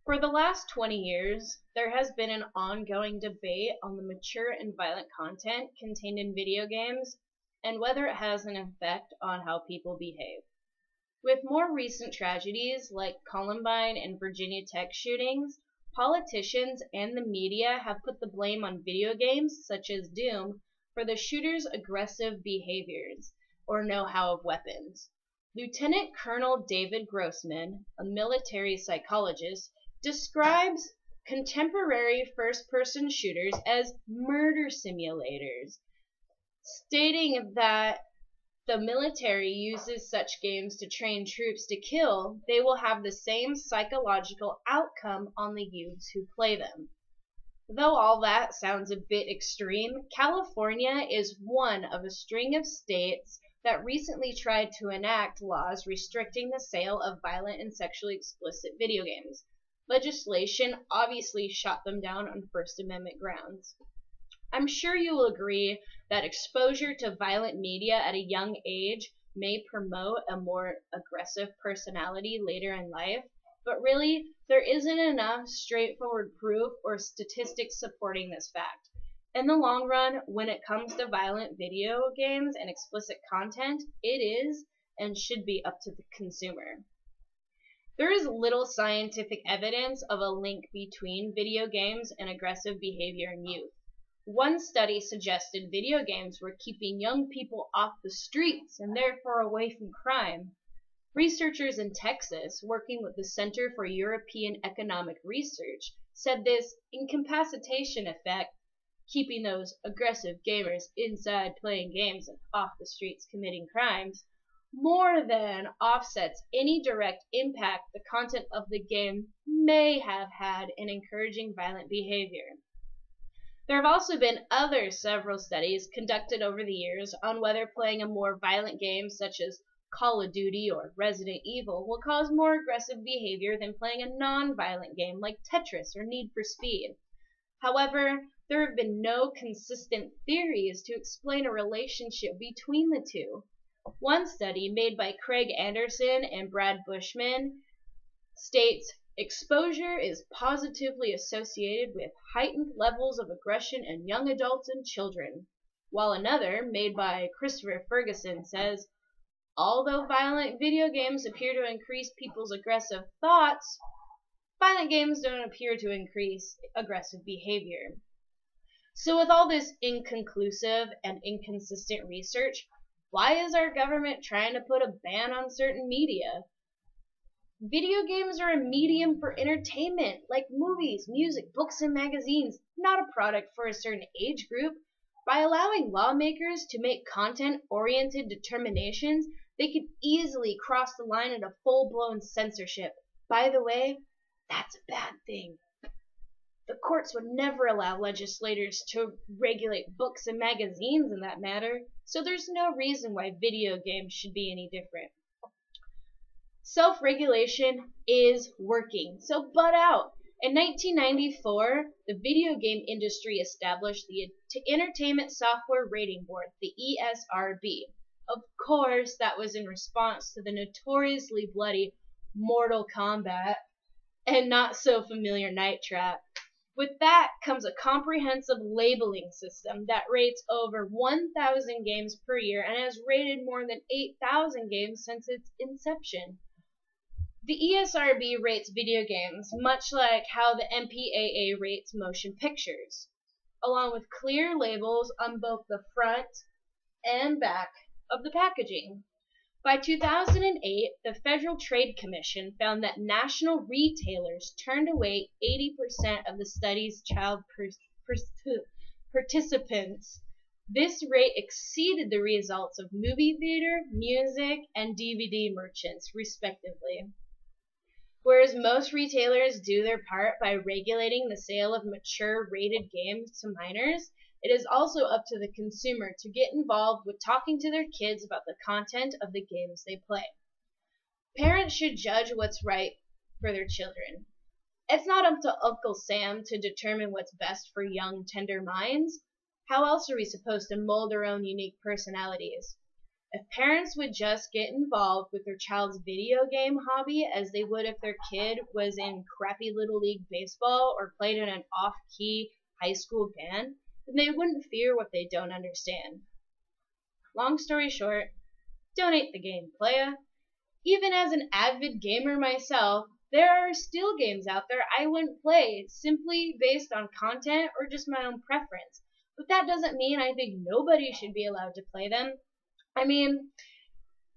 For the last 20 years, there has been an ongoing debate on the mature and violent content contained in video games and whether it has an effect on how people behave. With more recent tragedies like Columbine and Virginia Tech shootings, politicians and the media have put the blame on video games, such as Doom, for the shooter's aggressive behaviors or know-how of weapons. Lieutenant Colonel David Grossman, a military psychologist, describes contemporary first-person shooters as murder simulators, stating that the military uses such games to train troops to kill, they will have the same psychological outcome on the youths who play them. Though all that sounds a bit extreme, California is one of a string of states that recently tried to enact laws restricting the sale of violent and sexually explicit video games. Legislation obviously shot them down on First Amendment grounds. I'm sure you will agree that exposure to violent media at a young age may promote a more aggressive personality later in life, but really, there isn't enough straightforward proof or statistics supporting this fact. In the long run, when it comes to violent video games and explicit content, it is and should be up to the consumer. There is little scientific evidence of a link between video games and aggressive behavior in youth. One study suggested video games were keeping young people off the streets and therefore away from crime. Researchers in Texas, working with the Center for European Economic Research, said this incapacitation effect, keeping those aggressive gamers inside playing games and off the streets committing crimes, more than offsets any direct impact the content of the game may have had in encouraging violent behavior. There have also been several studies conducted over the years on whether playing a more violent game such as Call of Duty or Resident Evil will cause more aggressive behavior than playing a non-violent game like Tetris or Need for Speed. However, there have been no consistent theories to explain a relationship between the two. One study made by Craig Anderson and Brad Bushman states exposure is positively associated with heightened levels of aggression in young adults and children, while another, made by Christopher Ferguson, says, although violent video games appear to increase people's aggressive thoughts, violent games don't appear to increase aggressive behavior. So with all this inconclusive and inconsistent research, why is our government trying to put a ban on certain media? Video games are a medium for entertainment, like movies, music, books, and magazines, not a product for a certain age group. By allowing lawmakers to make content-oriented determinations, they could easily cross the line into full-blown censorship. By the way, that's a bad thing. The courts would never allow legislators to regulate books and magazines in that matter, so there's no reason why video games should be any different. Self-regulation is working, so butt out. In 1994, the video game industry established the Entertainment Software Rating Board, the ESRB. Of course, that was in response to the notoriously bloody Mortal Kombat and not so familiar Night Trap. With that comes a comprehensive labeling system that rates over 1,000 games per year and has rated more than 8,000 games since its inception. The ESRB rates video games much like how the MPAA rates motion pictures, along with clear labels on both the front and back of the packaging. By 2008, the Federal Trade Commission found that national retailers turned away 80% of the study's child participants. This rate exceeded the results of movie theater, music, and DVD merchants, respectively. Whereas most retailers do their part by regulating the sale of mature rated games to minors, it is also up to the consumer to get involved with talking to their kids about the content of the games they play. Parents should judge what's right for their children. It's not up to Uncle Sam to determine what's best for young, tender minds. How else are we supposed to mold our own unique personalities? If parents would just get involved with their child's video game hobby as they would if their kid was in crappy Little League baseball or played in an off-key high school band, then they wouldn't fear what they don't understand. Long story short, donate the game, playa. Even as an avid gamer myself, there are still games out there I wouldn't play simply based on content or just my own preference. But that doesn't mean I think nobody should be allowed to play them. I mean,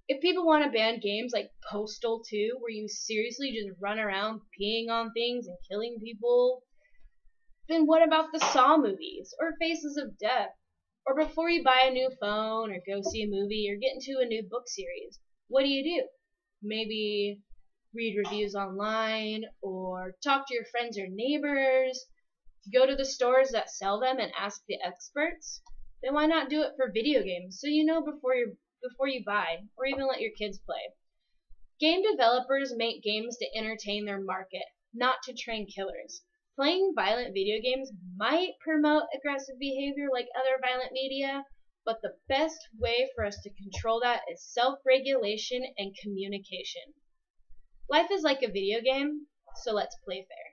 if people want to ban games like Postal 2, where you seriously just run around peeing on things and killing people, then what about the Saw movies or Faces of Death? Or before you buy a new phone or go see a movie or get into a new book series, what do? Maybe read reviews online or talk to your friends or neighbors, go to the stores that sell them and ask the experts. Then why not do it for video games so you know before you buy or even let your kids play? Game developers make games to entertain their market, not to train killers. Playing violent video games might promote aggressive behavior like other violent media, but the best way for us to control that is self-regulation and communication. Life is like a video game, so let's play fair.